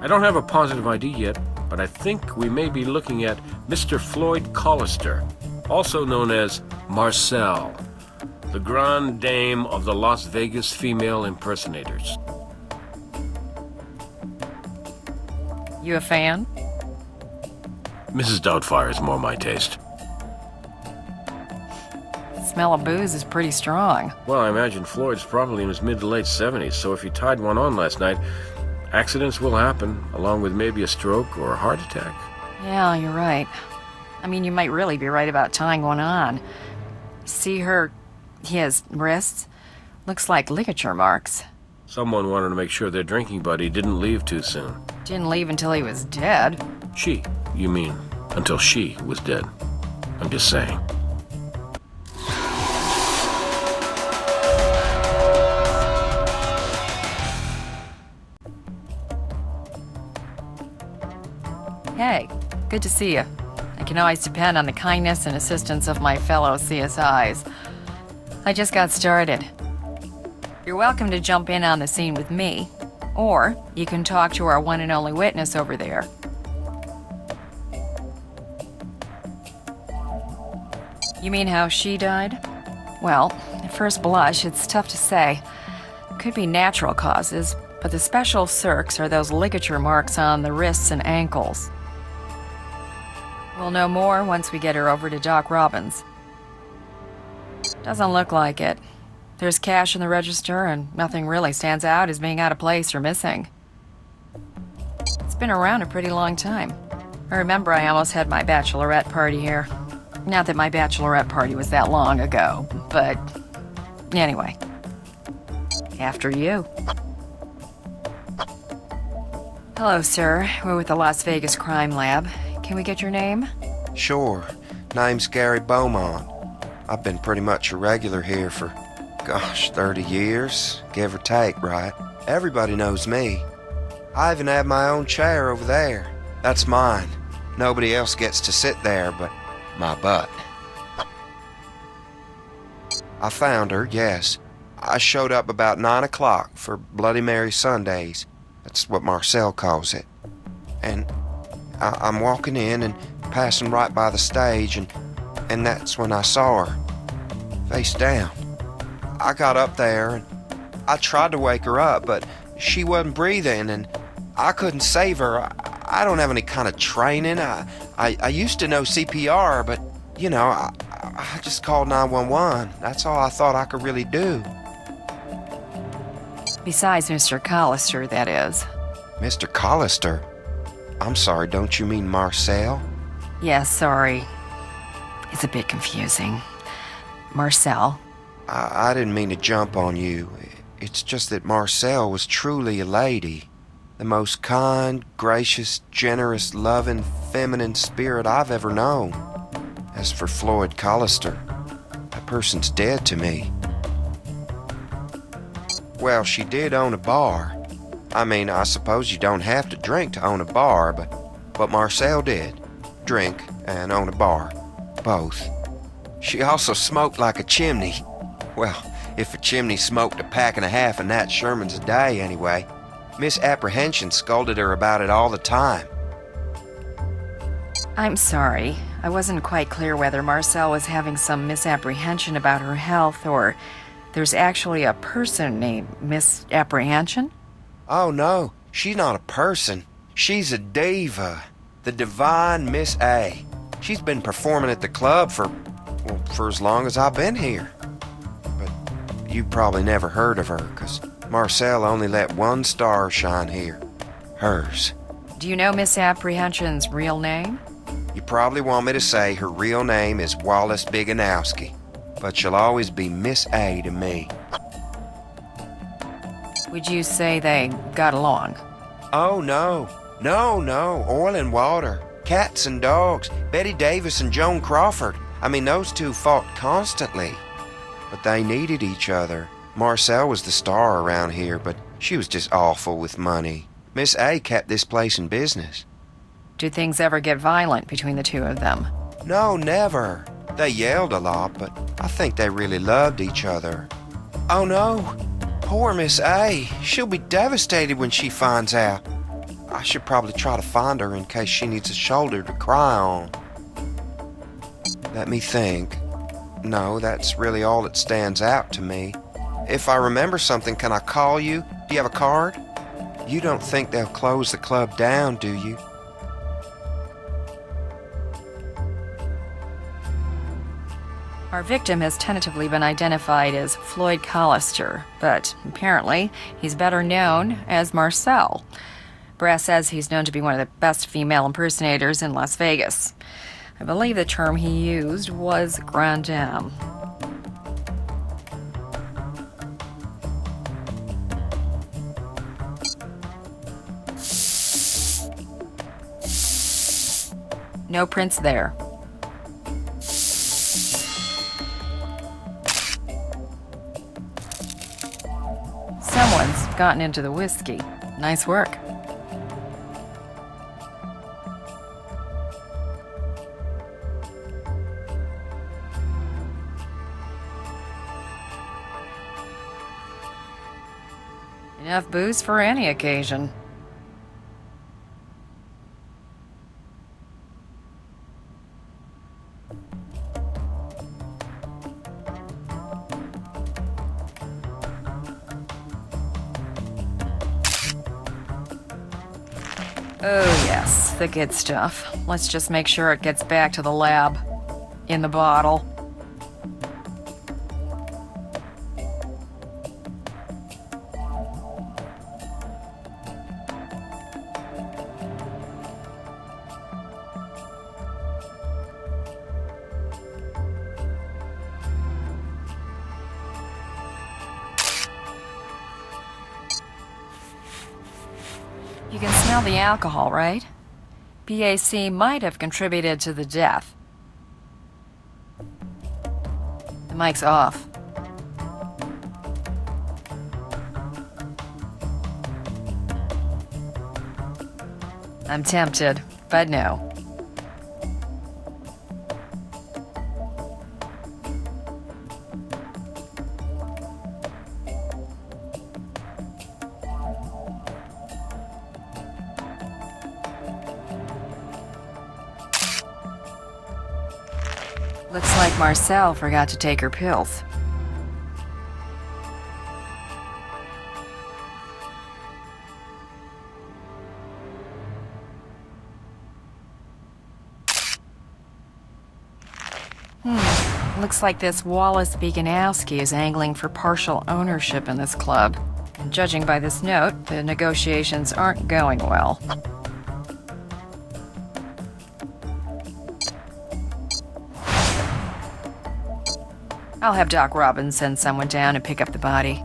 I don't have a positive ID yet, but I think we may be looking at Mr. Floyd Collister, also known as Marcel, the grande dame of the Las Vegas female impersonators. You a fan? Mrs. Doubtfire is more my taste. The smell of booze is pretty strong. Well, I imagine Floyd's probably in his mid to late 70s, so if he tied one on last night, accidents will happen, along with maybe a stroke or a heart attack. Yeah, you're right. I mean, you might really be right about tying one on. See his wrists? Looks like ligature marks. Someone wanted to make sure their drinking buddy didn't leave too soon. Didn't leave until he was dead. She, you mean, until she was dead. I'm just saying. Hey, good to see you. I can always depend on the kindness and assistance of my fellow CSIs. I just got started. You're welcome to jump in on the scene with me, or you can talk to our one and only witness over there. You mean how she died? Well, at first blush, it's tough to say. Could be natural causes, but the special circs are those ligature marks on the wrists and ankles. We'll know more once we get her over to Doc Robbins. Doesn't look like it. There's cash in the register, and nothing really stands out as being out of place or missing. It's been around a pretty long time. I remember I almost had my bachelorette party here. Not that my bachelorette party was that long ago, but anyway. After you. Hello, sir. We're with the Las Vegas Crime Lab. Can we get your name? Sure. Name's Gary Beaumont. I've been pretty much a regular here for, 30 years, give or take, right? Everybody knows me. I even have my own chair over there. That's mine. Nobody else gets to sit there but my butt. I found her, yes. I showed up about 9 o'clock for Bloody Mary Sundays. That's what Marcel calls it. And I'm walking in and passing right by the stage, and that's when I saw her, face down. I got up there, and I tried to wake her up, but she wasn't breathing, and I couldn't save her. I don't have any kind of training. I used to know CPR, but, you know, I just called 911. That's all I thought I could really do. Besides Mr. Collister, that is. Mr. Collister? I'm sorry, don't you mean Marcel? Yes, sorry. It's a bit confusing. Marcel. I didn't mean to jump on you. It's just that Marcel was truly a lady. The most kind, gracious, generous, loving, feminine spirit I've ever known. As for Floyd Collister, that person's dead to me. Well, she did own a bar. I mean, I suppose you don't have to drink to own a bar, but Marcel did. Drink and own a bar. Both. She also smoked like a chimney. Well, if a chimney smoked a pack and a half of Nat Sherman's a day anyway. Misapprehension scolded her about it all the time. I'm sorry. I wasn't quite clear whether Marcel was having some misapprehension about her health or there's actually a person named Misapprehension? Oh no, she's not a person. She's a diva. The divine Miss A. She's been performing at the club for as long as I've been here. But you probably never heard of her, 'cause Marcel only let one star shine here. Hers. Do you know Misapprehension's real name? You probably want me to say her real name is Wallace Biganowski, but she'll always be Miss A to me. Would you say they got along? Oh, no. No. Oil and water. Cats and dogs. Betty Davis and Joan Crawford. I mean, those two fought constantly. But they needed each other. Marcel was the star around here, but she was just awful with money. Miss A kept this place in business. Did things ever get violent between the two of them? No, never. They yelled a lot, but I think they really loved each other. Oh, no. Poor Miss A. She'll be devastated when she finds out. I should probably try to find her in case she needs a shoulder to cry on. Let me think. No, that's really all that stands out to me. If I remember something, can I call you? Do you have a card? You don't think they'll close the club down, do you? Our victim has tentatively been identified as Floyd Collister, but apparently he's better known as Marcel. Brass says he's known to be one of the best female impersonators in Las Vegas. I believe the term he used was grande dame. No prints there. Someone's gotten into the whiskey. Nice work. Enough booze for any occasion. Oh yes, the good stuff. Let's just make sure it gets back to the lab. In the bottle. You can smell the alcohol, right? BAC might have contributed to the death. The mic's off. I'm tempted, but no. Looks like Marcel forgot to take her pills. Looks like this Wallace Beaconowski is angling for partial ownership in this club. And judging by this note, the negotiations aren't going well. I'll have Doc Robbins send someone down and pick up the body.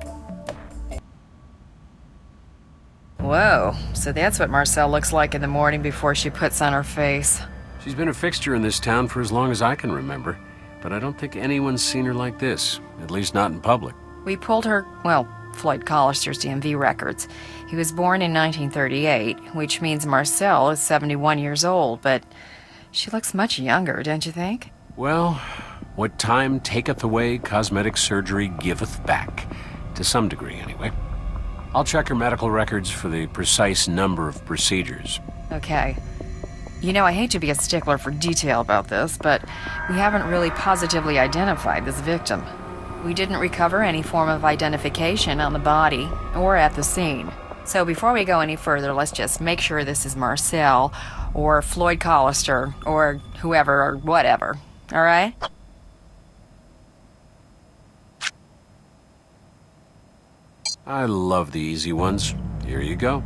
Whoa, so that's what Marcel looks like in the morning before she puts on her face. She's been a fixture in this town for as long as I can remember, but I don't think anyone's seen her like this, at least not in public. We pulled her, well, Floyd Collister's DMV records. He was born in 1938, which means Marcel is 71 years old, but she looks much younger, don't you think? Well, what time taketh away, cosmetic surgery giveth back. To some degree, anyway. I'll check her medical records for the precise number of procedures. Okay. You know, I hate to be a stickler for detail about this, but we haven't really positively identified this victim. We didn't recover any form of identification on the body or at the scene. So before we go any further, let's just make sure this is Marcel or Floyd Collister or whoever or whatever. All right? I love the easy ones. Here you go.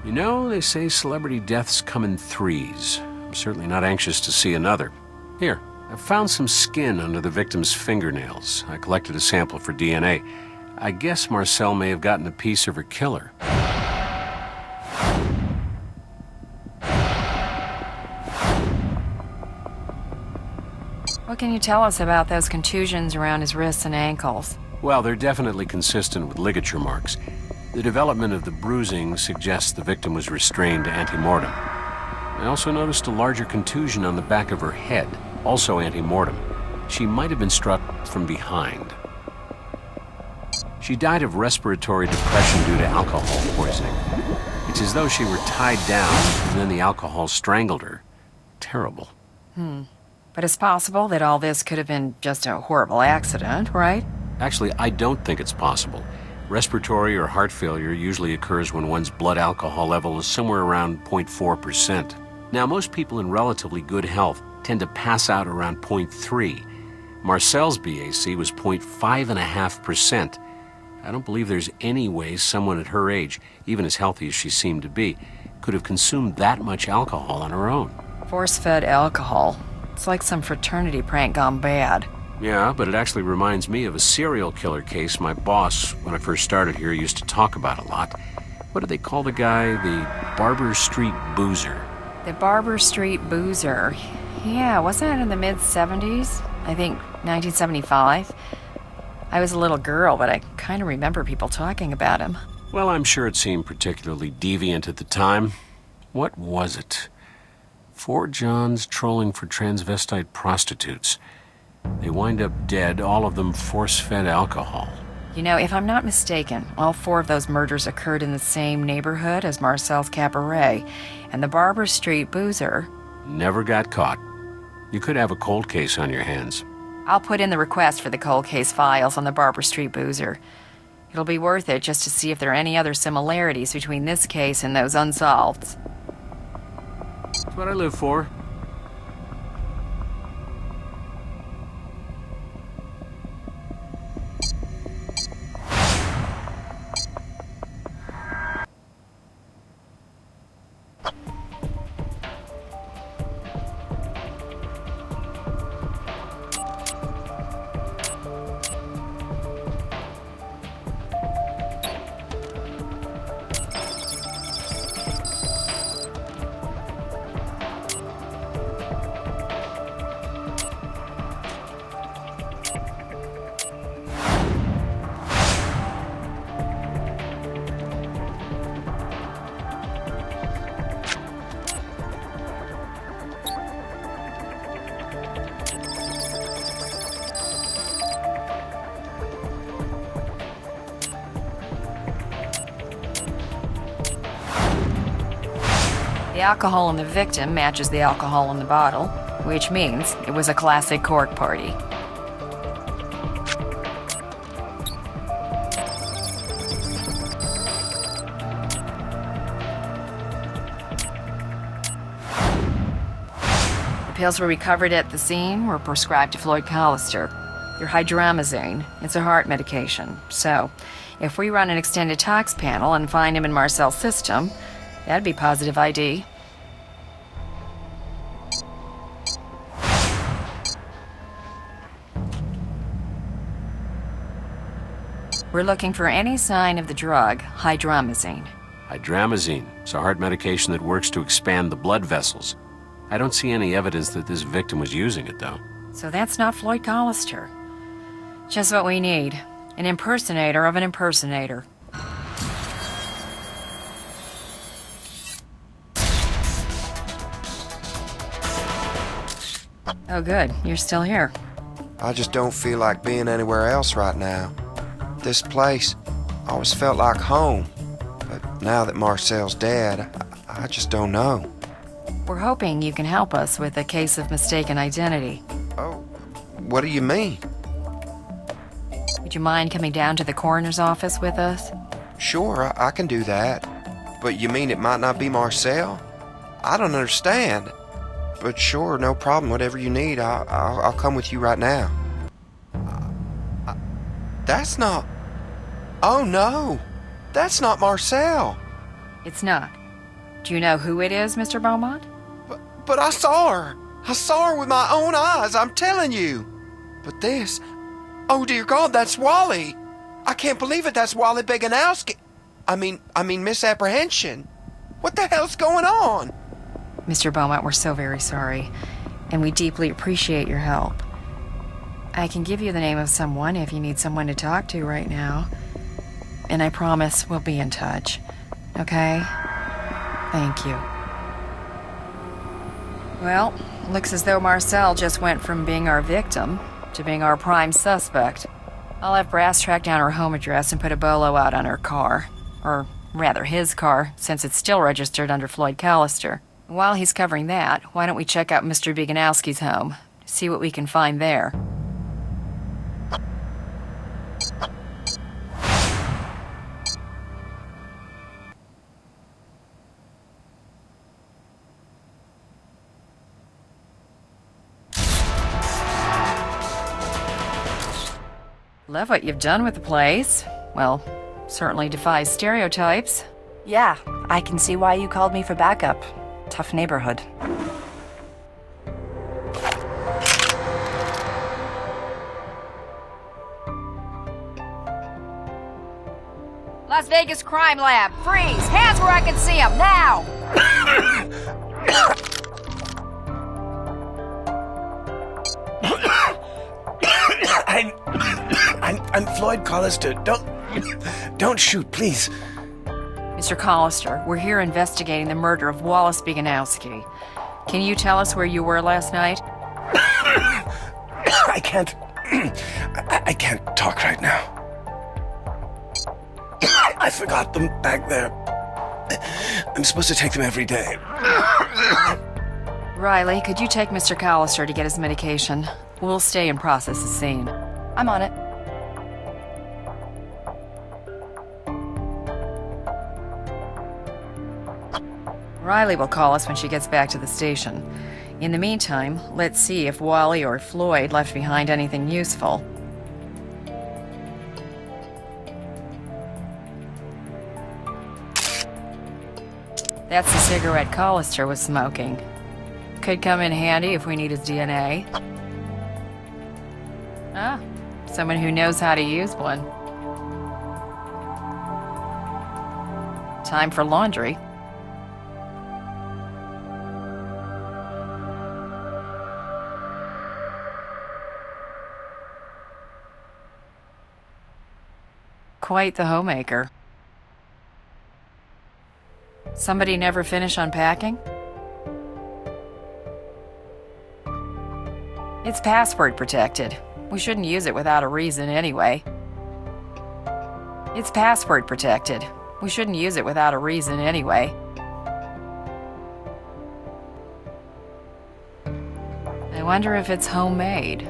You know, they say celebrity deaths come in threes. I'm certainly not anxious to see another. Here, I found some skin under the victim's fingernails. I collected a sample for DNA. I guess Marcel may have gotten a piece of her killer. What can you tell us about those contusions around his wrists and ankles? Well, they're definitely consistent with ligature marks. The development of the bruising suggests the victim was restrained ante-mortem. I also noticed a larger contusion on the back of her head, also ante-mortem. She might have been struck from behind. She died of respiratory depression due to alcohol poisoning. It's as though she were tied down, and then the alcohol strangled her. Terrible. But it's possible that all this could have been just a horrible accident, right? Actually, I don't think it's possible. Respiratory or heart failure usually occurs when one's blood alcohol level is somewhere around 0.4%. Now, most people in relatively good health tend to pass out around 0.3. Marcel's BAC was 0.5%. I don't believe there's any way someone at her age, even as healthy as she seemed to be, could have consumed that much alcohol on her own. Force-fed alcohol. It's like some fraternity prank gone bad. Yeah, but it actually reminds me of a serial killer case my boss, when I first started here, used to talk about a lot. What did they call the guy? The Barber Street Boozer. The Barber Street Boozer. Yeah, wasn't it in the mid-70s? I think 1975. I was a little girl, but I kind of remember people talking about him. Well, I'm sure it seemed particularly deviant at the time. What was it? 4 Johns trolling for transvestite prostitutes. They wind up dead, all of them force-fed alcohol. You know, if I'm not mistaken, all 4 of those murders occurred in the same neighborhood as Marcel's Cabaret, and the Barber Street Boozer... Never got caught. You could have a cold case on your hands. I'll put in the request for the cold case files on the Barber Street Boozer. It'll be worth it just to see if there are any other similarities between this case and those unsolved. That's what I live for. The alcohol in the victim matches the alcohol in the bottle, which means it was a classic cork party. The pills we recovered at the scene were prescribed to Floyd Collister. They're hydramazine. It's a heart medication. So, if we run an extended tox panel and find him in Marcel's system, that'd be positive ID. We're looking for any sign of the drug, hydramazine. Hydramazine. It's a heart medication that works to expand the blood vessels. I don't see any evidence that this victim was using it, though. So that's not Floyd Collister. Just what we need. An impersonator of an impersonator. Oh, good. You're still here. I just don't feel like being anywhere else right now. This place always felt like home. But now that Marcel's dead, I just don't know. We're hoping you can help us with a case of mistaken identity. Oh, what do you mean? Would you mind coming down to the coroner's office with us? Sure, I can do that. But you mean it might not be Marcel? I don't understand. But sure, no problem. Whatever you need, I'll come with you right now. That's not... Oh, no. That's not Marcel. It's not. Do you know who it is, Mr. Beaumont? But I saw her. I saw her with my own eyes, I'm telling you. But this... Oh, dear God, that's Wally. I can't believe it. That's Wally Beganowski. I mean, misapprehension. What the hell's going on? Mr. Beaumont, we're so very sorry, and we deeply appreciate your help. I can give you the name of someone if you need someone to talk to right now. And I promise we'll be in touch. Okay? Thank you. Well, looks as though Marcel just went from being our victim to being our prime suspect. I'll have Brass track down her home address and put a bolo out on her car. Or rather, his car, since it's still registered under Floyd Callister. While he's covering that, why don't we check out Mr. Biganowski's home, see what we can find there. Love what you've done with the place. Well, certainly defies stereotypes. Yeah, I can see why you called me for backup. Tough neighborhood. Las Vegas Crime Lab, freeze! Hands where I can see them, now! I'm Floyd Callister. Don't shoot, please. Mr. Callister, we're here investigating the murder of Wallace Biganowski. Can you tell us where you were last night? I can't talk right now. I forgot them back there. I'm supposed to take them every day. Riley, could you take Mr. Callister to get his medication? We'll stay and process the scene. I'm on it. Riley will call us when she gets back to the station. In the meantime, let's see if Wally or Floyd left behind anything useful. That's the cigarette Callister was smoking. Could come in handy if we need his DNA. Ah, someone who knows how to use one. Time for laundry. Quite the homemaker. Somebody never finish unpacking? It's password protected. We shouldn't use it without a reason anyway. It's password protected. We shouldn't use it without a reason anyway. I wonder if it's homemade.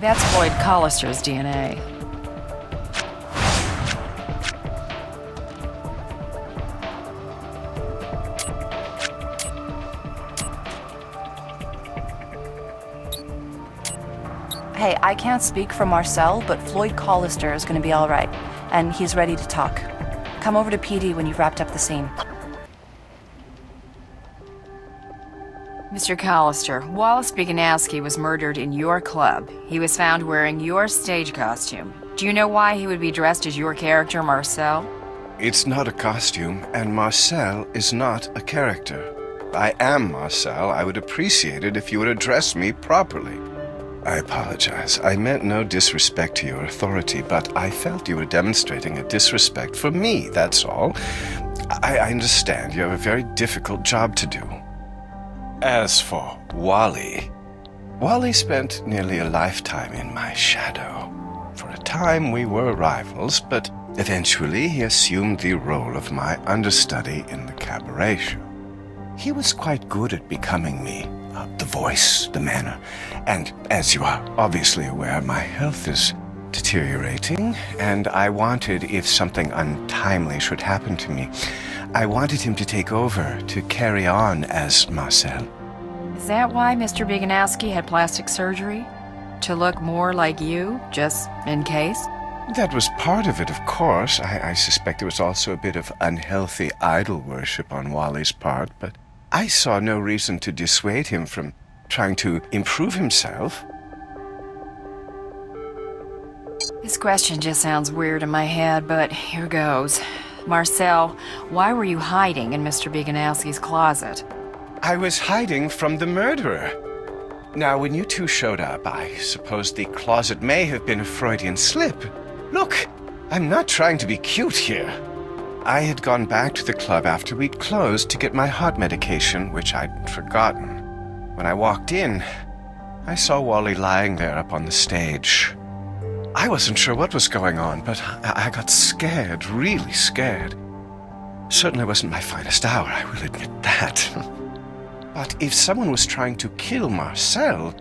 That's Floyd Callister's DNA. Hey, I can't speak for Marcel, but Floyd Callister is gonna be all right, and he's ready to talk. Come over to PD when you've wrapped up the scene. Mr. Callister, Wallace Biganowski was murdered in your club. He was found wearing your stage costume. Do you know why he would be dressed as your character, Marcel? It's not a costume, and Marcel is not a character. I am Marcel. I would appreciate it if you would address me properly. I apologize. I meant no disrespect to your authority, but I felt you were demonstrating a disrespect for me, that's all. I understand you have a very difficult job to do. As for Wally spent nearly a lifetime in my shadow. For a time we were rivals, but eventually he assumed the role of my understudy in the cabaret show. He was quite good at becoming me, the voice, the manner, and as you are obviously aware, my health is deteriorating, and I wanted, if something untimely should happen to me, I wanted him to take over, to carry on as Marcel. Is that why Mr. Biganowski had plastic surgery? To look more like you, just in case? That was part of it, of course. I suspect there was also a bit of unhealthy idol worship on Wally's part, but I saw no reason to dissuade him from trying to improve himself. question just sounds weird in my head, but here goes. Marcel, why were you hiding in Mr. Biganowski's closet? I was hiding from the murderer. Now, when you two showed up, I suppose the closet may have been a Freudian slip. Look, I'm not trying to be cute here. I had gone back to the club after we'd closed to get my heart medication, which I'd forgotten. When I walked in, I saw Wally lying there up on the stage. I wasn't sure what was going on, but I got scared, really scared. Certainly wasn't my finest hour, I will admit that. But if someone was trying to kill Marcel,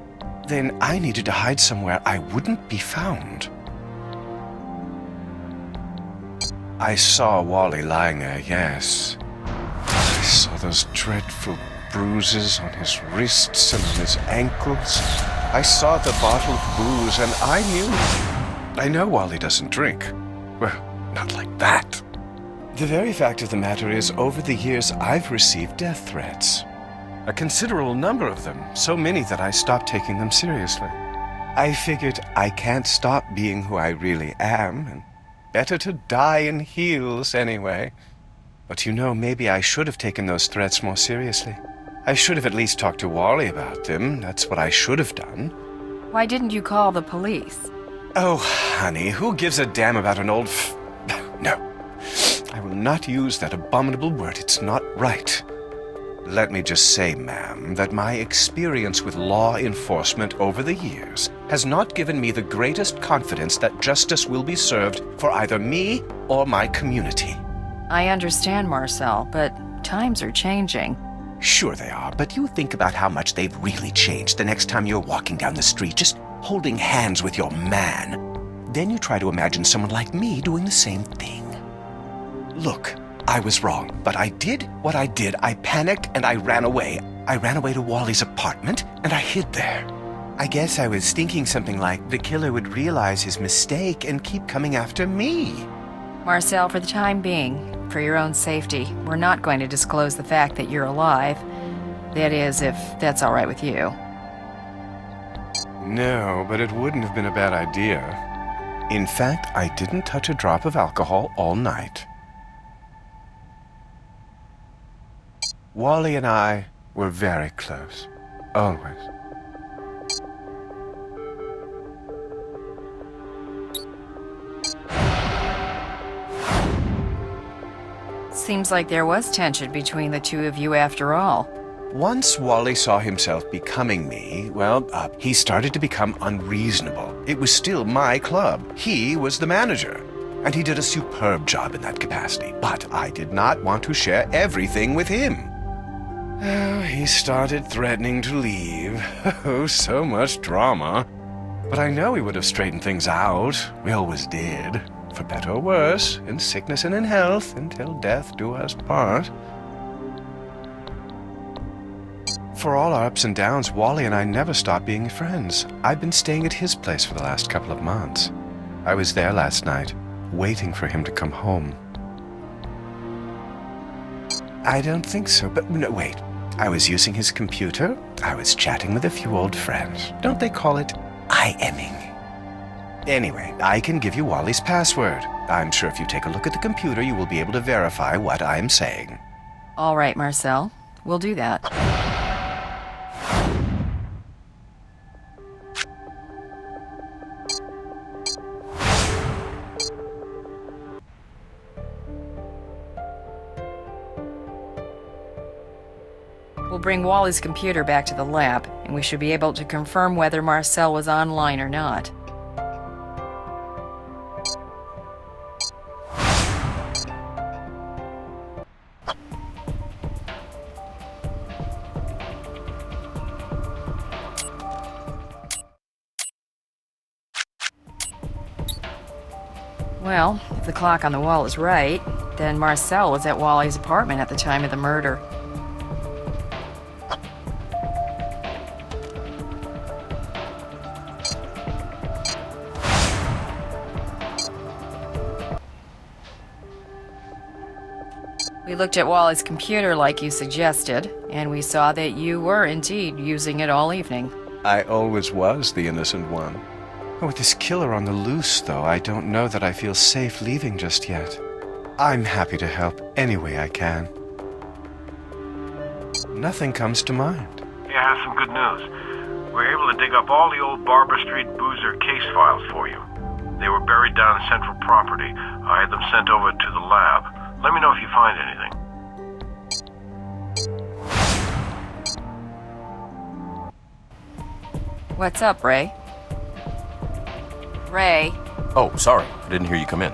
then I needed to hide somewhere I wouldn't be found. I saw Wally lying there, yes. I saw those dreadful bruises on his wrists and on his ankles. I saw the bottle of booze, and I knew. I know Wally doesn't drink. Well, not like that. The very fact of the matter is, over the years, I've received death threats. A considerable number of them, so many that I stopped taking them seriously. I figured I can't stop being who I really am, and better to die in heels anyway. But you know, maybe I should have taken those threats more seriously. I should have at least talked to Wally about them. That's what I should have done. Why didn't you call the police? Oh, honey, who gives a damn about an old No. I will not use that abominable word. It's not right. Let me just say, ma'am, that my experience with law enforcement over the years has not given me the greatest confidence that justice will be served for either me or my community. I understand, Marcel, but times are changing. Sure they are, but you think about how much they've really changed the next time you're walking down the street, just holding hands with your man. Then you try to imagine someone like me doing the same thing. Look, I was wrong, but I did what I did. I panicked and I ran away. I ran away to Wally's apartment and I hid there. I guess I was thinking something like the killer would realize his mistake and keep coming after me. Marcel, for the time being, for your own safety, we're not going to disclose the fact that you're alive. That is, if that's all right with you. No, but it wouldn't have been a bad idea. In fact, I didn't touch a drop of alcohol all night. Wally and I were very close. Always. Seems like there was tension between the two of you after all. Once Wally saw himself becoming me, well, he started to become unreasonable. It was still my club. He was the manager. And he did a superb job in that capacity. But I did not want to share everything with him. He started threatening to leave. Oh, so much drama. But I know he would have straightened things out. We always did. For better or worse, in sickness and in health, until death do us part. For all our ups and downs, Wally and I never stopped being friends. I've been staying at his place for the last couple of months. I was there last night, waiting for him to come home. I don't think so, but no, wait. I was using his computer. I was chatting with a few old friends. Don't they call it IMing? Anyway, I can give you Wally's password. I'm sure if you take a look at the computer, you will be able to verify what I'm saying. All right, Marcel. We'll do that. We'll bring Wally's computer back to the lab, and we should be able to confirm whether Marcel was online or not. Well, if the clock on the wall is right, then Marcel was at Wally's apartment at the time of the murder. We looked at Wally's computer like you suggested, and we saw that you were indeed using it all evening. I always was the innocent one. With this killer on the loose, though, I don't know that I feel safe leaving just yet. I'm happy to help any way I can. Nothing comes to mind. Yeah, I have some good news. We're able to dig up all the old Barber Street Boozer case files for you. They were buried down in central property. I had them sent over to the lab. Let me know if you find anything. What's up, Ray? Ray? Oh, sorry. I didn't hear you come in.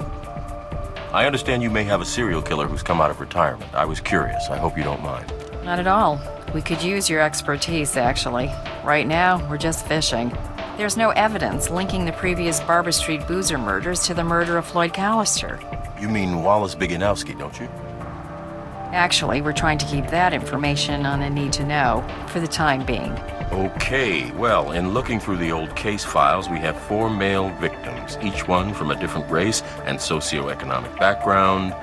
I understand you may have a serial killer who's come out of retirement. I was curious. I hope you don't mind. Not at all. We could use your expertise, actually. Right now, we're just fishing. There's no evidence linking the previous Barber Street Boozer murders to the murder of Floyd Callister. You mean Wallace Biganowski, don't you? Actually, we're trying to keep that information on the need to know for the time being. Okay, well, in looking through the old case files, we have 4 male victims, each one from a different race and socioeconomic background.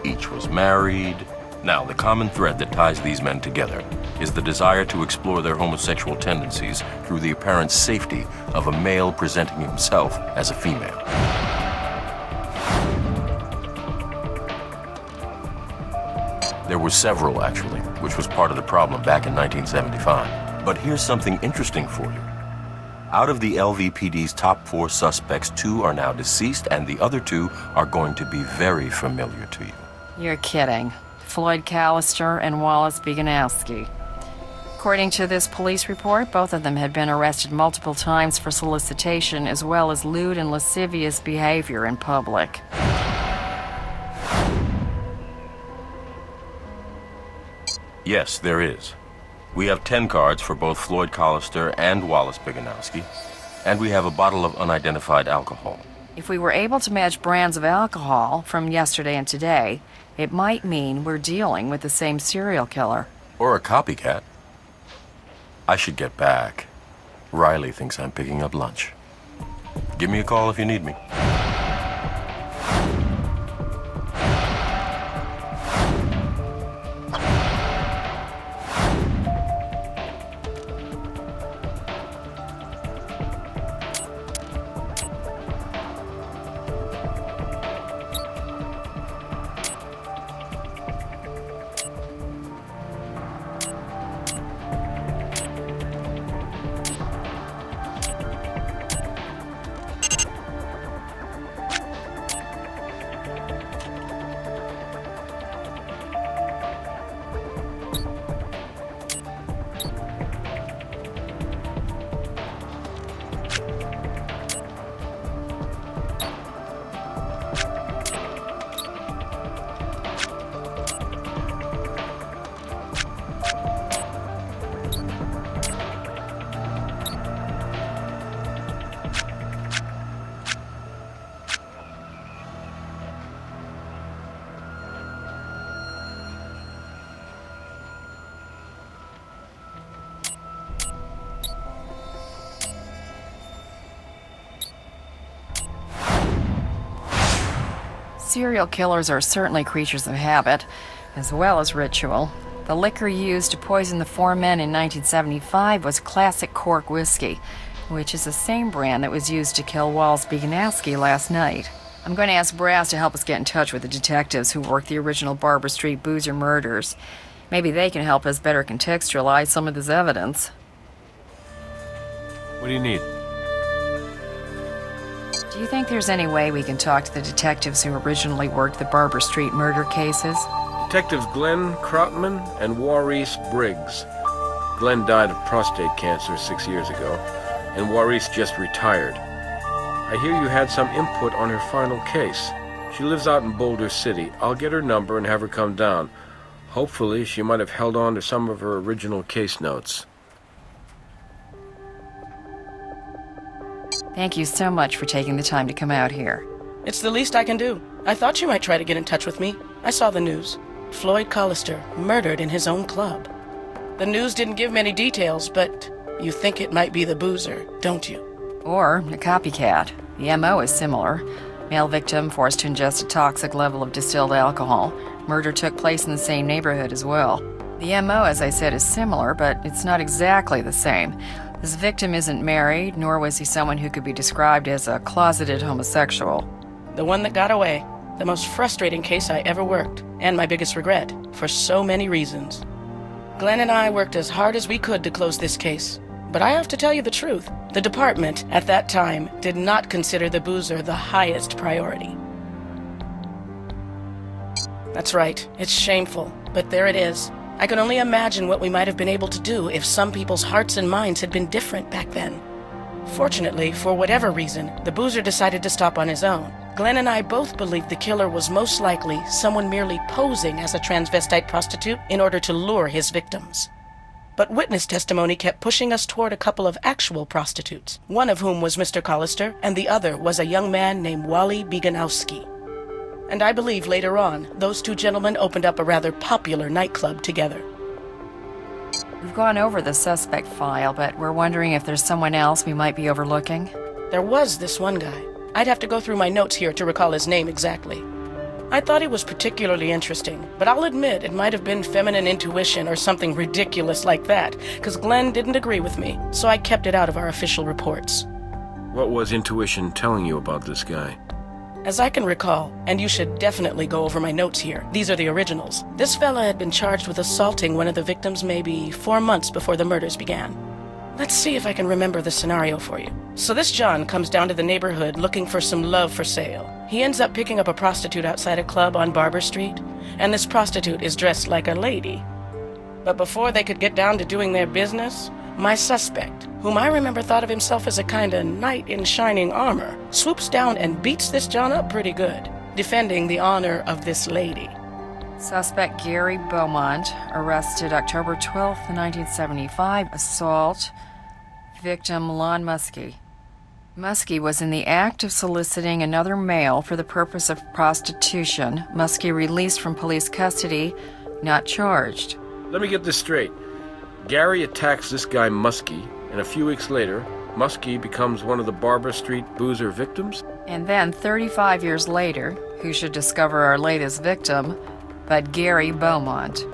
Each was married. Now, the common thread that ties these men together is the desire to explore their homosexual tendencies through the apparent safety of a male presenting himself as a female. There were several, actually, which was part of the problem back in 1975. But here's something interesting for you. Out of the LVPD's top 4 suspects, 2 are now deceased, and the other 2 are going to be very familiar to you. You're kidding. Floyd Callister and Wallace Biganowski. According to this police report, both of them had been arrested multiple times for solicitation as well as lewd and lascivious behavior in public. Yes, there is. We have 10 cards for both Floyd Callister and Wallace Biganowski, and we have a bottle of unidentified alcohol. If we were able to match brands of alcohol from yesterday and today, it might mean we're dealing with the same serial killer. Or a copycat. I should get back. Riley thinks I'm picking up lunch. Give me a call if you need me. Serial killers are certainly creatures of habit, as well as ritual. The liquor used to poison the 4 men in 1975 was classic cork whiskey, which is the same brand that was used to kill Wallace Biganowski last night. I'm going to ask Brass to help us get in touch with the detectives who worked the original Barber Street Boozer murders. Maybe they can help us better contextualize some of this evidence. What do you need? Do you think there's any way we can talk to the detectives who originally worked the Barber Street murder cases? Detectives Glenn Krautman and Maurice Briggs. Glenn died of prostate cancer 6 years ago, and Maurice just retired. I hear you had some input on her final case. She lives out in Boulder City. I'll get her number and have her come down. Hopefully, she might have held on to some of her original case notes. Thank you so much for taking the time to come out here. It's the least I can do. I thought you might try to get in touch with me. I saw the news. Floyd Callister, murdered in his own club. The news didn't give many details, but you think it might be the boozer, don't you? Or a copycat. The MO is similar. Male victim forced to ingest a toxic level of distilled alcohol. Murder took place in the same neighborhood as well. The MO, as I said, is similar, but it's not exactly the same. His victim isn't married, nor was he someone who could be described as a closeted homosexual. The one that got away. The most frustrating case I ever worked, and my biggest regret, for so many reasons. Glenn and I worked as hard as we could to close this case. But I have to tell you the truth. The department, at that time, did not consider the boozer the highest priority. That's right. It's shameful. But there it is. I can only imagine what we might have been able to do if some people's hearts and minds had been different back then. Fortunately, for whatever reason, the boozer decided to stop on his own. Glenn and I both believed the killer was most likely someone merely posing as a transvestite prostitute in order to lure his victims. But witness testimony kept pushing us toward a couple of actual prostitutes, one of whom was Mr. Collister, and the other was a young man named Wally Bieganowski. And I believe later on, those two gentlemen opened up a rather popular nightclub together. We've gone over the suspect file, but we're wondering if there's someone else we might be overlooking. There was this one guy. I'd have to go through my notes here to recall his name exactly. I thought he was particularly interesting, but I'll admit it might have been feminine intuition or something ridiculous like that, because Glenn didn't agree with me, so I kept it out of our official reports. What was intuition telling you about this guy? As I can recall, and you should definitely go over my notes here, these are the originals. This fella had been charged with assaulting one of the victims maybe 4 months before the murders began. Let's see if I can remember the scenario for you. So this John comes down to the neighborhood looking for some love for sale. He ends up picking up a prostitute outside a club on Barber Street, and this prostitute is dressed like a lady. But before they could get down to doing their business, my suspect, whom I remember thought of himself as a kind of knight in shining armor, swoops down and beats this John up pretty good, defending the honor of this lady. Suspect Gary Beaumont, arrested October 12th, 1975, assault. Victim Lon Muskie. Muskie was in the act of soliciting another male for the purpose of prostitution. Muskie released from police custody, not charged. Let me get this straight. Gary attacks this guy Muskie, and a few weeks later, Muskie becomes one of the Barber Street boozer victims? And then, 35 years later, who should discover our latest victim but Gary Beaumont?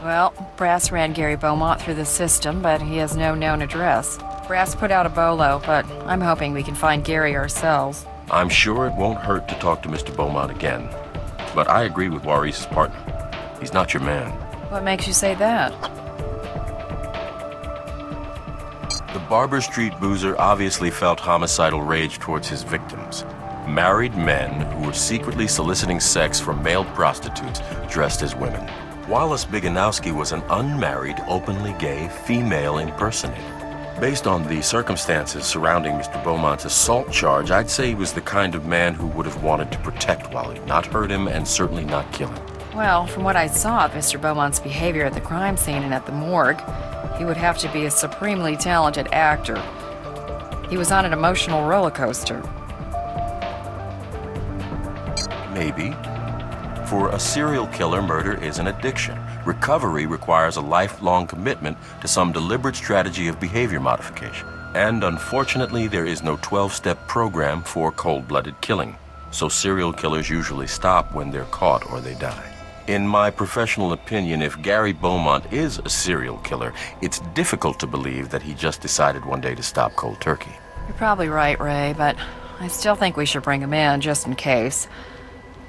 Well, Brass ran Gary Beaumont through the system, but he has no known address. Brass put out a bolo, but I'm hoping we can find Gary ourselves. I'm sure it won't hurt to talk to Mr. Beaumont again. But I agree with Maurice's partner. He's not your man. What makes you say that? The Barber Street boozer obviously felt homicidal rage towards his victims. Married men who were secretly soliciting sex from male prostitutes dressed as women. Wallace Bieganowski was an unmarried, openly gay female impersonator. Based on the circumstances surrounding Mr. Beaumont's assault charge, I'd say he was the kind of man who would have wanted to protect Wally, not hurt him and certainly not kill him. Well, from what I saw of Mr. Beaumont's behavior at the crime scene and at the morgue, he would have to be a supremely talented actor. He was on an emotional roller coaster. Maybe. For a serial killer, murder is an addiction. Recovery requires a lifelong commitment to some deliberate strategy of behavior modification. And unfortunately, there is no 12-step program for cold-blooded killing. So serial killers usually stop when they're caught or they die. In my professional opinion, if Gary Beaumont is a serial killer, it's difficult to believe that he just decided one day to stop cold turkey. You're probably right, Ray, but I still think we should bring him in just in case.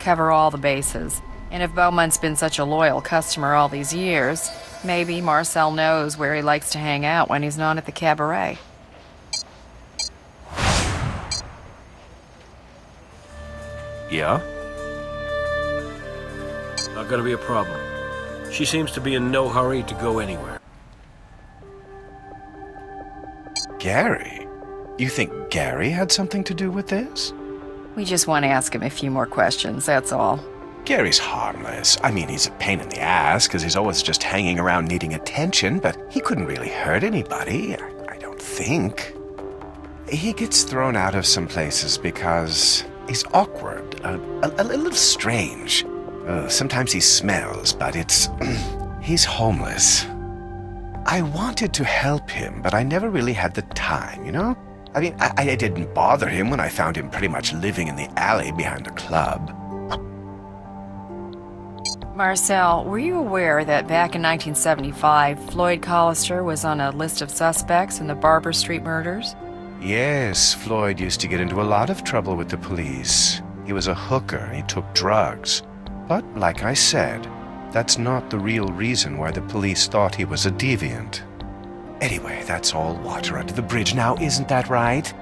Cover all the bases. And if Beaumont's been such a loyal customer all these years, maybe Marcel knows where he likes to hang out when he's not at the cabaret. Yeah? Not gonna be a problem. She seems to be in no hurry to go anywhere. Gary? You think Gary had something to do with this? We just want to ask him a few more questions, that's all. Gary's harmless. I mean, he's a pain in the ass because he's always just hanging around needing attention, but he couldn't really hurt anybody, I don't think. He gets thrown out of some places because he's awkward, a little strange. Sometimes he smells, but it's... he's homeless. I wanted to help him, but I never really had the time, you know? I mean, I didn't bother him when I found him pretty much living in the alley behind the club. Marcel, were you aware that back in 1975, Floyd Collister was on a list of suspects in the Barber Street murders? Yes, Floyd used to get into a lot of trouble with the police. He was a hooker and he took drugs. But like I said, that's not the real reason why the police thought he was a deviant. Anyway, that's all water under the bridge now, isn't that right?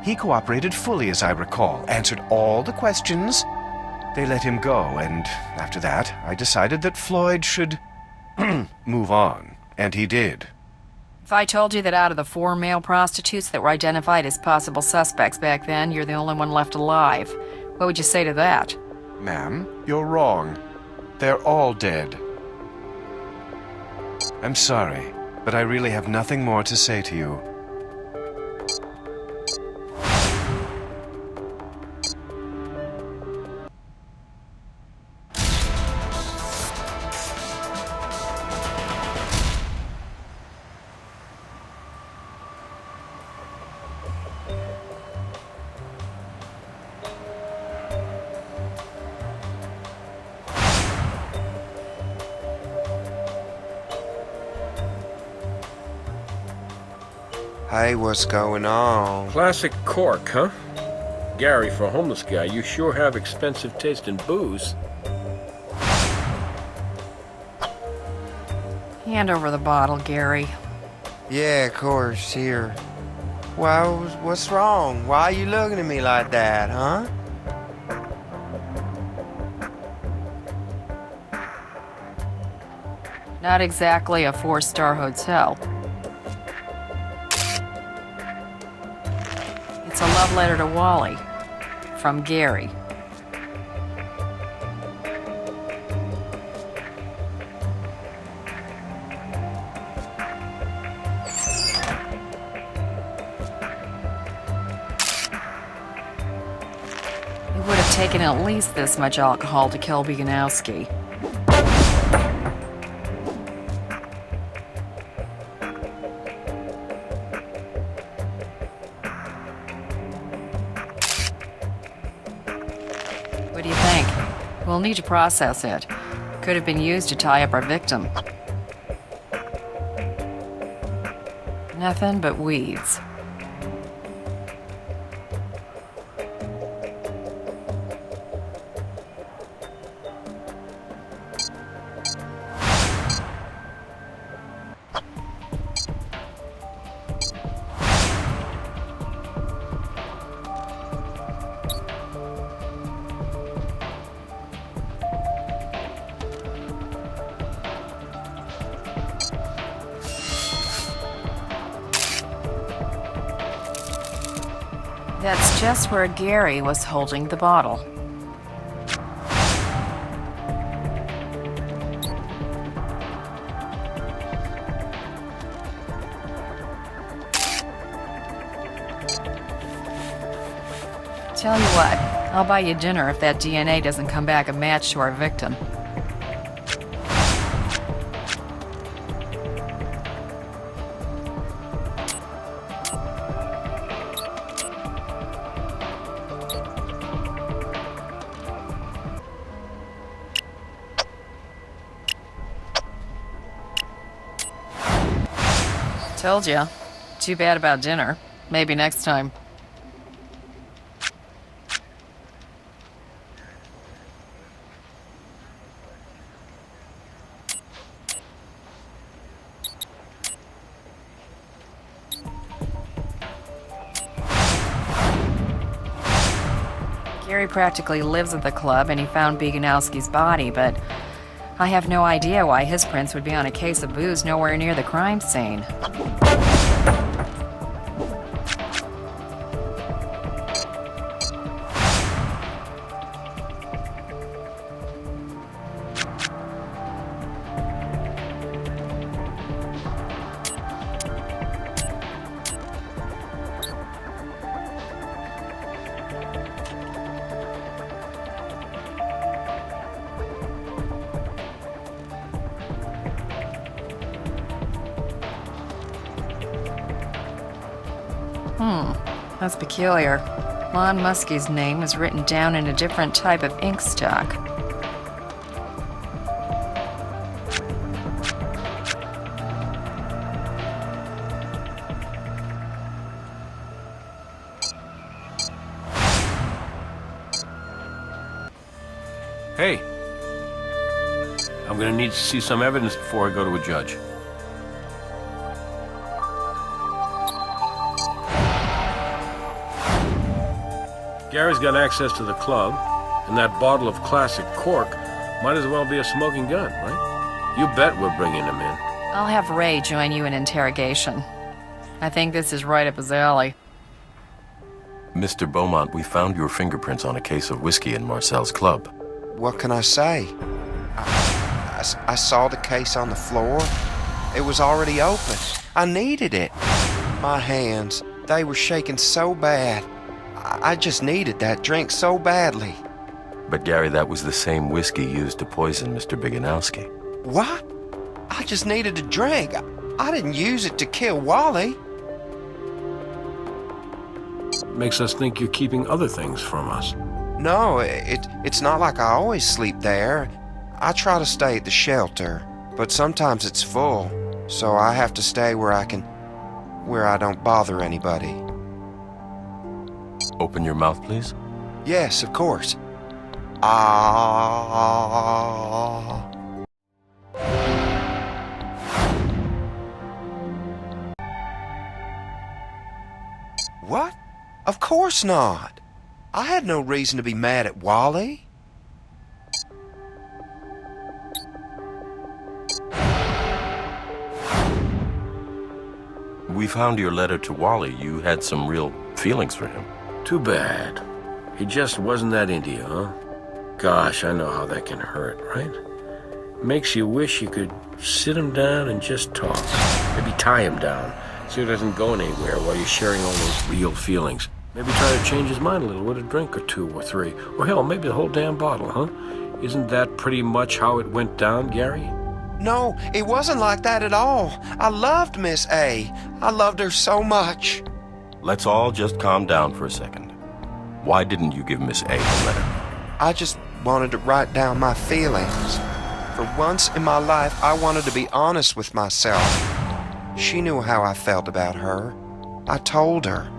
He cooperated fully, as I recall, answered all the questions. They let him go, and after that, I decided that Floyd should move on, and he did. If I told you that out of the 4 male prostitutes that were identified as possible suspects back then, you're the only one left alive, what would you say to that? Ma'am, you're wrong. They're all dead. I'm sorry, but I really have nothing more to say to you. Hey, what's going on? Classic cork, huh? Gary, for a homeless guy, you sure have expensive taste in booze. Hand over the bottle, Gary. Yeah, of course, here. Well, what's wrong? Why are you looking at me like that, huh? Not exactly a 4-star hotel. It's a love letter to Wally. From Gary. It would have taken at least this much alcohol to kill Biganowski. What do you think? We'll need to process it. Could have been used to tie up our victim. Nothing but weeds. That's just where Gary was holding the bottle. Tell you what, I'll buy you dinner if that DNA doesn't come back a match to our victim. Told ya. Too bad about dinner. Maybe next time. Gary practically lives at the club and he found Biganowski's body, but I have no idea why his prints would be on a case of booze nowhere near the crime scene. That's peculiar. Lon Muskie's name was written down in a different type of ink stock. Hey, I'm gonna need to see some evidence before I go to a judge. Gary's got access to the club, and that bottle of classic cork might as well be a smoking gun, right? You bet we're bringing him in. I'll have Ray join you in interrogation. I think this is right up his alley. Mr. Beaumont, we found your fingerprints on a case of whiskey in Marcel's club. What can I say? I saw the case on the floor. It was already open. I needed it. My hands, they were shaking so bad. I just needed that drink so badly. But Gary, that was the same whiskey used to poison Mr. Biganowski. What? I just needed a drink. I didn't use it to kill Wally. Makes us think you're keeping other things from us. No, it's not like I always sleep there. I try to stay at the shelter, but sometimes it's full, so I have to stay where I don't bother anybody. Open your mouth, please. Yes, of course. What? Of course not. I had no reason to be mad at Wally. We found your letter to Wally. You had some real feelings for him. Too bad. He just wasn't that into you, huh? Gosh, I know how that can hurt, right? Makes you wish you could sit him down and just talk. Maybe tie him down so he doesn't go anywhere while you're sharing all those real feelings. Maybe try to change his mind a little with a drink or two or three. Or hell, maybe the whole damn bottle, huh? Isn't that pretty much how it went down, Gary? No, it wasn't like that at all. I loved Miss A. I loved her so much. Let's all just calm down for a second. Why didn't you give Miss A the letter? I just wanted to write down my feelings. For once in my life, I wanted to be honest with myself. She knew how I felt about her. I told her.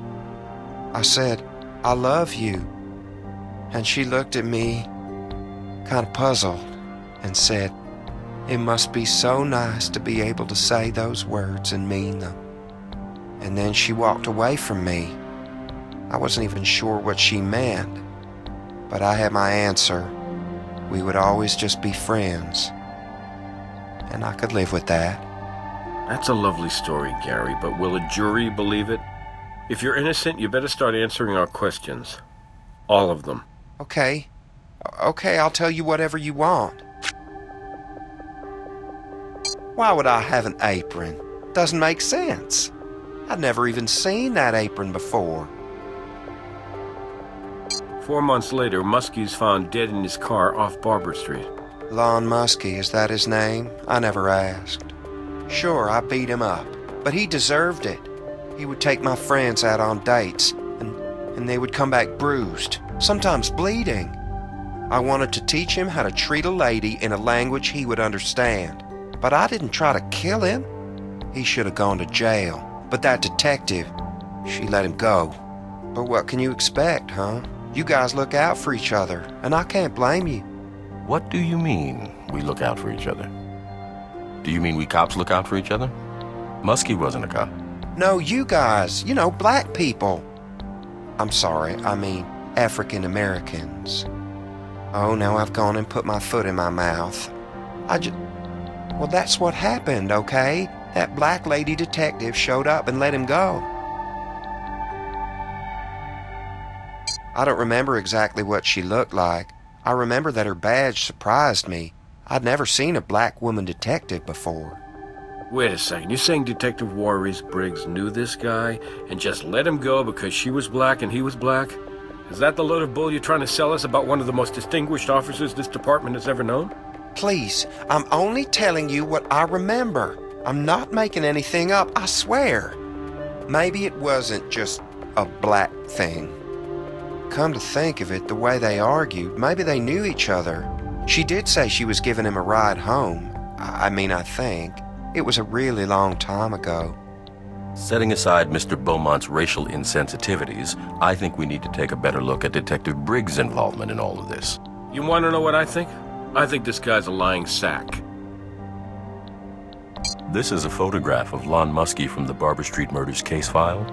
I said, I love you. And she looked at me, kind of puzzled, and said, it must be so nice to be able to say those words and mean them. And then she walked away from me. I wasn't even sure what she meant, but I had my answer. We would always just be friends. And I could live with that. That's a lovely story, Gary, but will a jury believe it? If you're innocent, you better start answering our questions. All of them. Okay, I'll tell you whatever you want. Why would I have an apron? Doesn't make sense. I'd never even seen that apron before. 4 months later, Muskie's found dead in his car off Barber Street. Lon Muskie, is that his name? I never asked. Sure, I beat him up, but he deserved it. He would take my friends out on dates, and they would come back bruised, sometimes bleeding. I wanted to teach him how to treat a lady in a language he would understand, but I didn't try to kill him. He should have gone to jail, but that detective, she let him go. But what can you expect, huh? You guys look out for each other, and I can't blame you. What do you mean, we look out for each other? Do you mean we cops look out for each other? Muskie wasn't a cop. No, you guys, black people. I'm sorry, I mean African Americans. Oh, now I've gone and put my foot in my mouth. Well, that's what happened, okay? That black lady detective showed up and let him go. I don't remember exactly what she looked like. I remember that her badge surprised me. I'd never seen a black woman detective before. Wait a second, you're saying Detective Warris Briggs knew this guy and just let him go because she was black and he was black? Is that the load of bull you're trying to sell us about one of the most distinguished officers this department has ever known? Please, I'm only telling you what I remember. I'm not making anything up, I swear. Maybe it wasn't just, a black thing. Come to think of it, the way they argued, maybe they knew each other. She did say she was giving him a ride home. I think. It was a really long time ago. Setting aside Mr. Beaumont's racial insensitivities, I think we need to take a better look at Detective Briggs' involvement in all of this. You want to know what I think? I think this guy's a lying sack. This is a photograph of Lon Muskie from the Barber Street murders case file.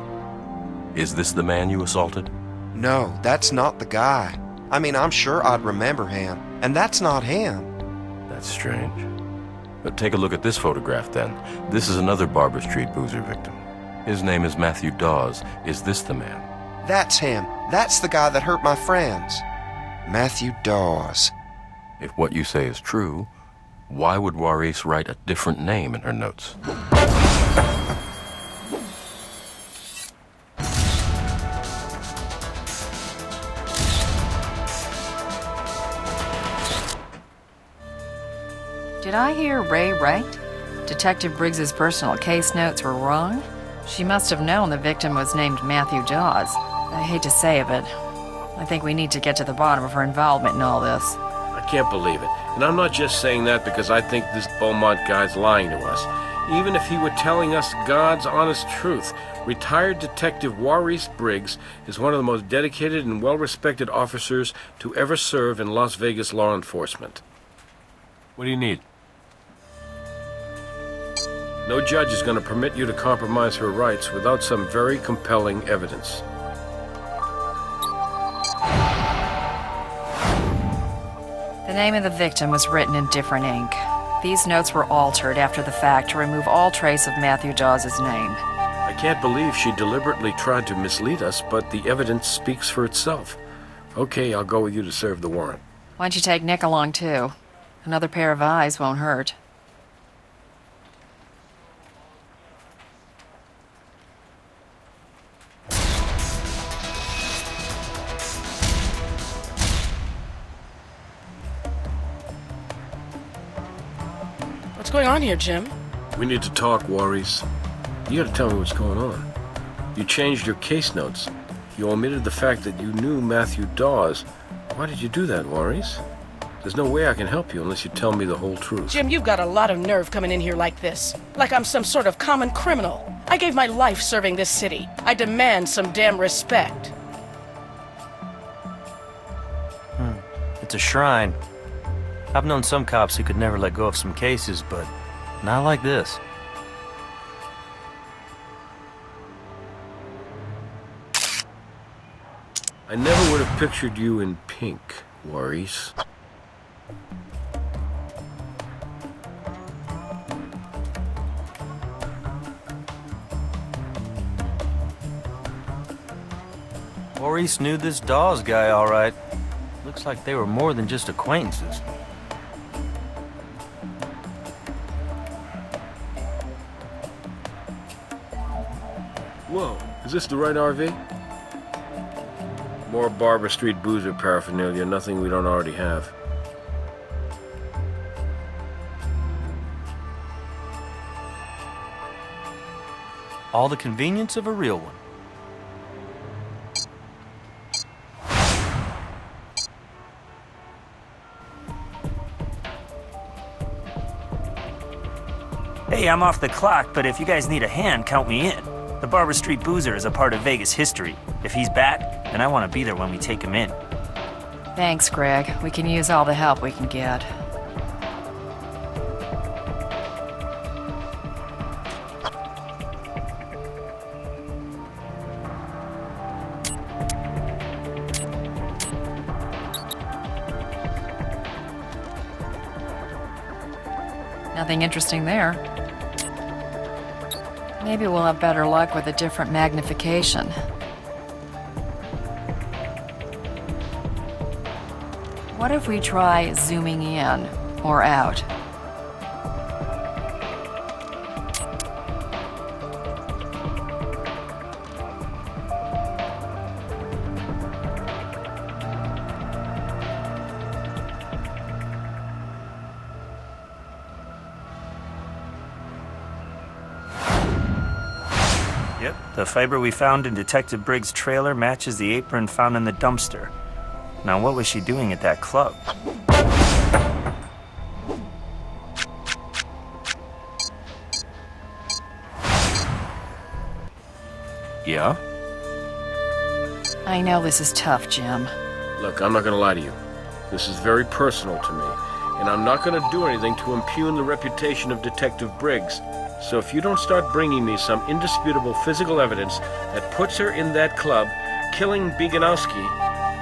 Is this the man you assaulted? No, that's not the guy. I'm sure I'd remember him, and that's not him. That's strange. But take a look at this photograph then. This is another Barber Street boozer victim. His name is Matthew Dawes. Is this the man? That's him. That's the guy that hurt my friends. Matthew Dawes. If what you say is true, why would Juarez write a different name in her notes? Did I hear Ray right? Detective Briggs's personal case notes were wrong? She must have known the victim was named Matthew Dawes. I hate to say it, but I think we need to get to the bottom of her involvement in all this. I can't believe it. And I'm not just saying that because I think this Beaumont guy's lying to us. Even if he were telling us God's honest truth, retired Detective Juarez Briggs is one of the most dedicated and well-respected officers to ever serve in Las Vegas law enforcement. What do you need? No judge is going to permit you to compromise her rights without some very compelling evidence. The name of the victim was written in different ink. These notes were altered after the fact to remove all trace of Matthew Dawes' name. I can't believe she deliberately tried to mislead us, but the evidence speaks for itself. Okay, I'll go with you to serve the warrant. Why don't you take Nick along, too? Another pair of eyes won't hurt. What's going on here, Jim? We need to talk, Juarez. You gotta tell me what's going on. You changed your case notes. You omitted the fact that you knew Matthew Dawes. Why did you do that, Juarez? There's no way I can help you unless you tell me the whole truth. Jim, you've got a lot of nerve coming in here like this. Like I'm some sort of common criminal. I gave my life serving this city. I demand some damn respect. It's a shrine. I've known some cops who could never let go of some cases, but not like this. I never would have pictured you in pink, Juarez. Maurice knew this Dawes guy all right. Looks like they were more than just acquaintances. Whoa, is this the right RV? More Barber Street boozer paraphernalia, nothing we don't already have. All the convenience of a real one. Hey, I'm off the clock, but if you guys need a hand, count me in. The Barber Street Boozer is a part of Vegas history. If he's back, then I want to be there when we take him in. Thanks, Greg. We can use all the help we can get. Nothing interesting there. Maybe we'll have better luck with a different magnification. What if we try zooming in or out? Yep, The fiber we found in Detective Briggs' trailer matches the apron found in the dumpster. Now, what was she doing at that club? Yeah? I know this is tough, Jim. Look, I'm not gonna lie to you. This is very personal to me, and I'm not gonna do anything to impugn the reputation of Detective Briggs. So if you don't start bringing me some indisputable physical evidence that puts her in that club, killing Bieganowski,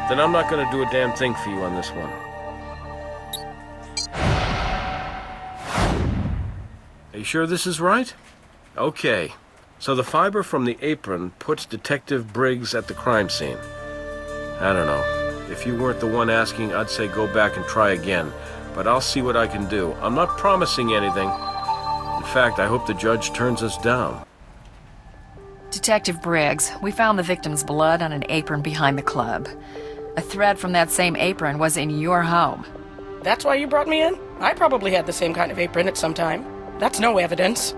then I'm not gonna do a damn thing for you on this one. Are you sure this is right? Okay. So the fiber from the apron puts Detective Briggs at the crime scene. I don't know. If you weren't the one asking, I'd say go back and try again. But I'll see what I can do. I'm not promising anything. In fact, I hope the judge turns us down. Detective Briggs, we found the victim's blood on an apron behind the club. A thread from that same apron was in your home. That's why you brought me in? I probably had the same kind of apron at some time. That's no evidence.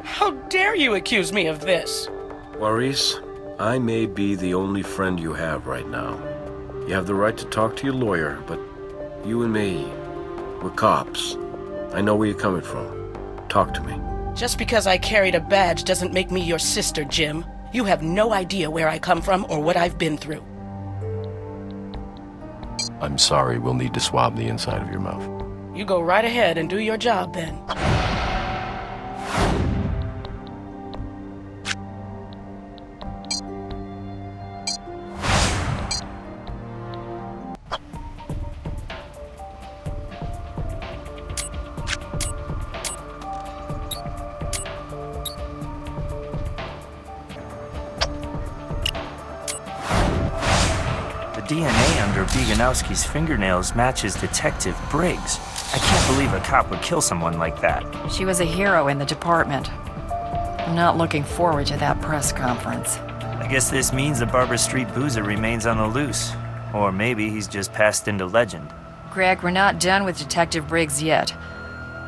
How dare you accuse me of this? Maurice, I may be the only friend you have right now. You have the right to talk to your lawyer, but you and me, we're cops. I know where you're coming from. Talk to me. Just because I carried a badge doesn't make me your sister, Jim. You have no idea where I come from or what I've been through. I'm sorry, we'll need to swab the inside of your mouth. You go right ahead and do your job then. DNA under Bieganowski's fingernails matches Detective Briggs. I can't believe a cop would kill someone like that. She was a hero in the department. I'm not looking forward to that press conference. I guess this means the Barber Street boozer remains on the loose. Or maybe he's just passed into legend. Greg, we're not done with Detective Briggs yet.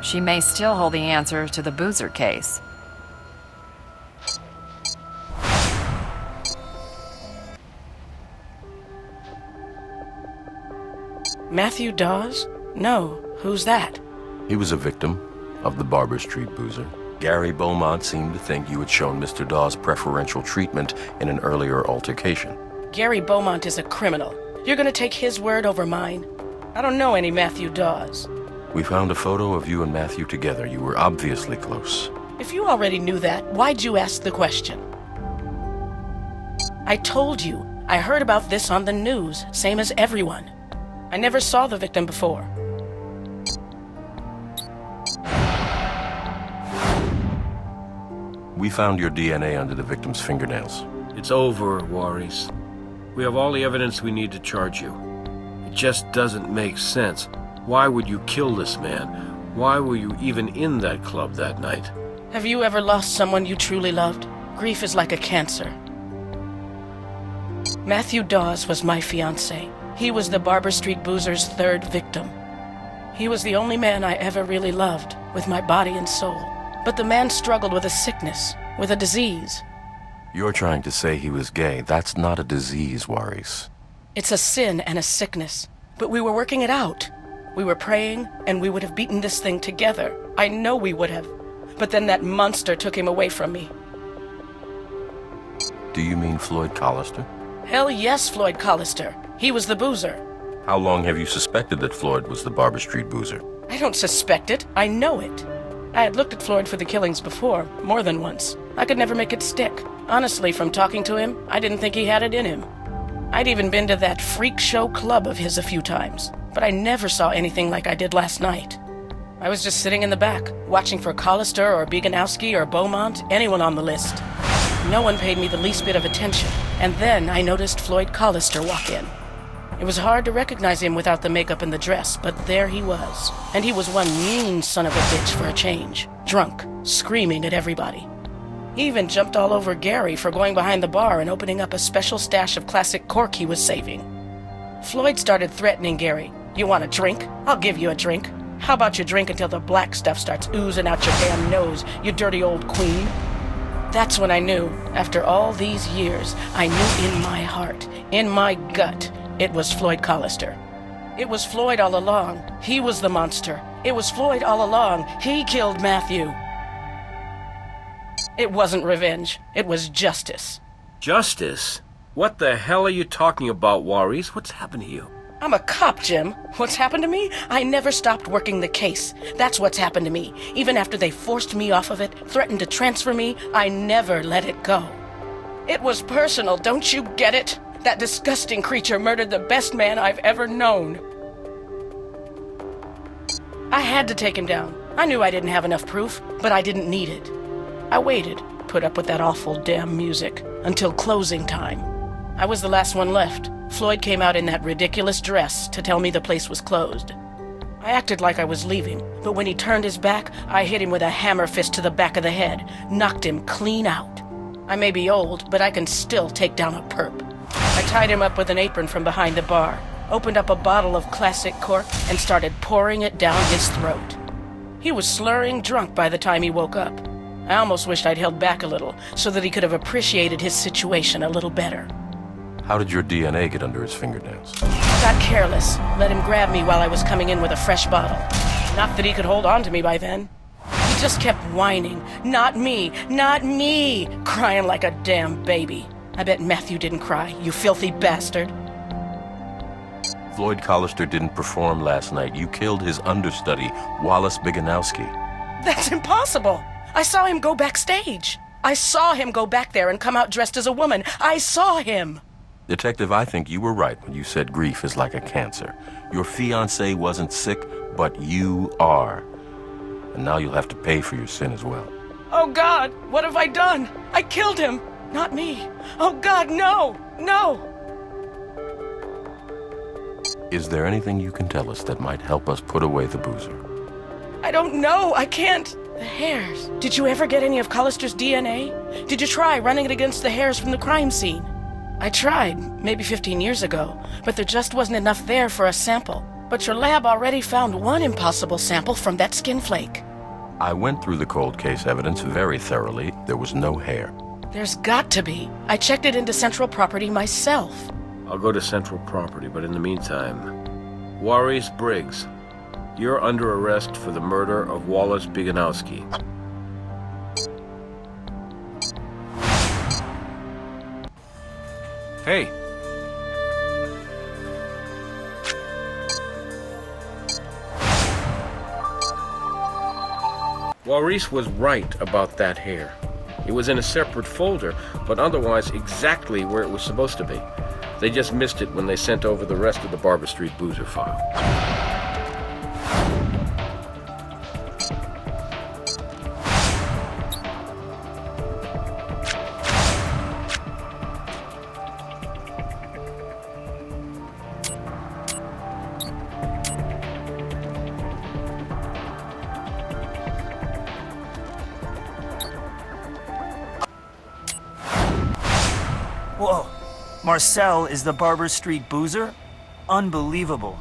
She may still hold the answer to the boozer case. Matthew Dawes? No. Who's that? He was a victim of the Barber Street boozer. Gary Beaumont seemed to think you had shown Mr. Dawes preferential treatment in an earlier altercation. Gary Beaumont is a criminal. You're gonna take his word over mine? I don't know any Matthew Dawes. We found a photo of you and Matthew together. You were obviously close. If you already knew that, why'd you ask the question? I told you. I heard about this on the news, same as everyone. I never saw the victim before. We found your DNA under the victim's fingernails. It's over, Maurice. We have all the evidence we need to charge you. It just doesn't make sense. Why would you kill this man? Why were you even in that club that night? Have you ever lost someone you truly loved? Grief is like a cancer. Matthew Dawes was my fiancé. He was the Barber Street boozer's third victim. He was the only man I ever really loved, with my body and soul. But the man struggled with a sickness, with a disease. You're trying to say he was gay. That's not a disease, Maurice. It's a sin and a sickness, but we were working it out. We were praying, and we would have beaten this thing together. I know we would have. But then that monster took him away from me. Do you mean Floyd Collister? Hell yes, Floyd Collister. He was the boozer. How long have you suspected that Floyd was the Barber Street boozer? I don't suspect it. I know it. I had looked at Floyd for the killings before, more than once. I could never make it stick. Honestly, from talking to him, I didn't think he had it in him. I'd even been to that freak show club of his a few times, but I never saw anything like I did last night. I was just sitting in the back, watching for Collister or Bieganowski or Beaumont, anyone on the list. No one paid me the least bit of attention, and then I noticed Floyd Collister walk in. It was hard to recognize him without the makeup and the dress, but there he was. And he was one mean son of a bitch for a change. Drunk, screaming at everybody. He even jumped all over Gary for going behind the bar and opening up a special stash of classic cork he was saving. Floyd started threatening Gary. You want a drink? I'll give you a drink. How about you drink until the black stuff starts oozing out your damn nose, you dirty old queen? That's when I knew, after all these years, I knew in my heart, in my gut, it was Floyd Collister. It was Floyd all along. He was the monster. It was Floyd all along. He killed Matthew. It wasn't revenge. It was justice. Justice? What the hell are you talking about, Warries? What's happened to you? I'm a cop, Jim. What's happened to me? I never stopped working the case. That's what's happened to me. Even after they forced me off of it, threatened to transfer me, I never let it go. It was personal, don't you get it? That disgusting creature murdered the best man I've ever known. I had to take him down. I knew I didn't have enough proof, but I didn't need it. I waited, put up with that awful damn music, until closing time. I was the last one left. Floyd came out in that ridiculous dress to tell me the place was closed. I acted like I was leaving, but when he turned his back, I hit him with a hammer fist to the back of the head, knocked him clean out. I may be old, but I can still take down a perp. I tied him up with an apron from behind the bar, opened up a bottle of classic cork, and started pouring it down his throat. He was slurring drunk by the time he woke up. I almost wished I'd held back a little, so that he could have appreciated his situation a little better. How did your DNA get under his fingernails? I got careless, let him grab me while I was coming in with a fresh bottle. Not that he could hold on to me by then. He just kept whining, "Not me, not me," crying like a damn baby. I bet Matthew didn't cry, you filthy bastard. Floyd Collister didn't perform last night. You killed his understudy, Wallace Biganowski. That's impossible. I saw him go backstage. I saw him go back there and come out dressed as a woman. I saw him. Detective, I think you were right when you said grief is like a cancer. Your fiancé wasn't sick, but you are. And now you'll have to pay for your sin as well. Oh God, what have I done? I killed him, not me. Oh God, no, no. Is there anything you can tell us that might help us put away the boozer? I don't know, I can't. The hairs. Did you ever get any of Collister's DNA? Did you try running it against the hairs from the crime scene? I tried, maybe 15 years ago, but there just wasn't enough there for a sample. But your lab already found one impossible sample from that skin flake. I went through the cold case evidence very thoroughly. There was no hair. There's got to be. I checked it into Central Property myself. I'll go to Central Property, but in the meantime, Warries Briggs, you're under arrest for the murder of Wallace Biganowski. Hey. Warries was right about that hair. It was in a separate folder, but otherwise exactly where it was supposed to be. They just missed it when they sent over the rest of the Barber Street Boozer file. Whoa. Marcel is the Barber Street Boozer? Unbelievable.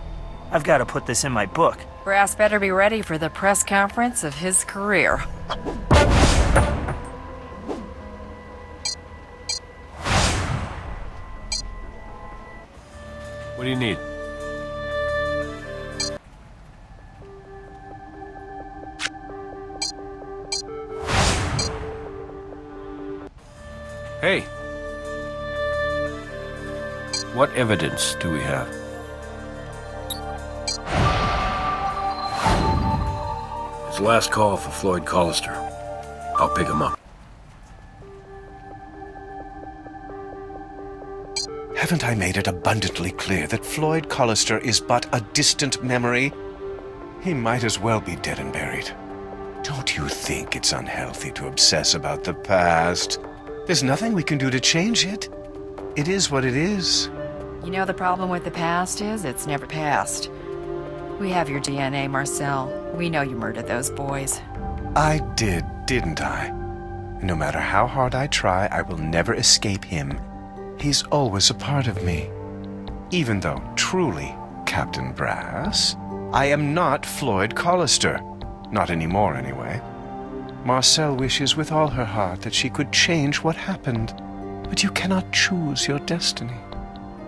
I've got to put this in my book. Brass better be ready for the press conference of his career. What do you need? Hey. What evidence do we have? It's the last call for Floyd Collister. I'll pick him up. Haven't I made it abundantly clear that Floyd Collister is but a distant memory? He might as well be dead and buried. Don't you think it's unhealthy to obsess about the past? There's nothing we can do to change it. It is what it is. You know the problem with the past is it's never passed. We have your DNA, Marcel. We know you murdered those boys. I did, didn't I? No matter how hard I try, I will never escape him. He's always a part of me. Even though, truly, Captain Brass, I am not Floyd Collister. Not anymore, anyway. Marcel wishes with all her heart that she could change what happened, but you cannot choose your destiny.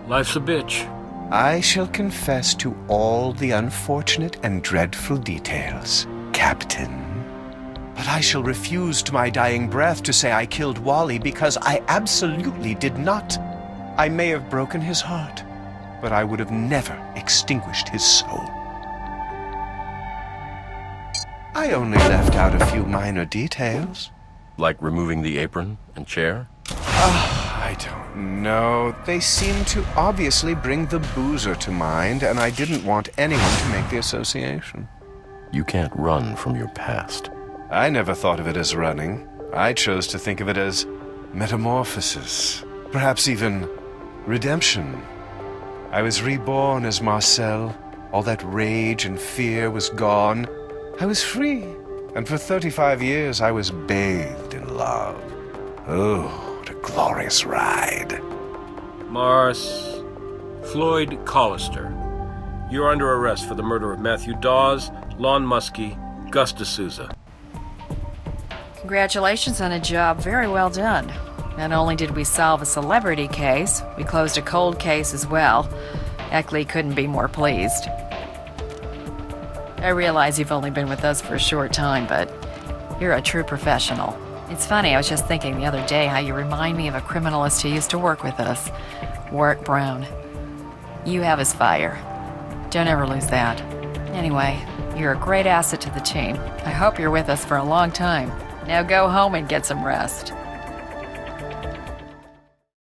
Life's a bitch. I shall confess to all the unfortunate and dreadful details, Captain. But I shall refuse to my dying breath to say I killed Wally because I absolutely did not. I may have broken his heart, but I would have never extinguished his soul. I only left out a few minor details. Like removing the apron and chair? I don't know. They seem to obviously bring the boozer to mind, and I didn't want anyone to make the association. You can't run from your past. I never thought of it as running. I chose to think of it as metamorphosis. Perhaps even redemption. I was reborn as Marcel. All that rage and fear was gone. I was free. And for 35 years, I was bathed in love. Oh, what a glorious ride. Floyd Collister. You're under arrest for the murder of Matthew Dawes, Lon Muskie, Gus D'Souza. Congratulations on a job very well done. Not only did we solve a celebrity case, we closed a cold case as well. Eckley couldn't be more pleased. I realize you've only been with us for a short time, but you're a true professional. It's funny, I was just thinking the other day how you remind me of a criminalist who used to work with us, Warwick Brown. You have his fire. Don't ever lose that. Anyway, you're a great asset to the team. I hope you're with us for a long time. Now go home and get some rest.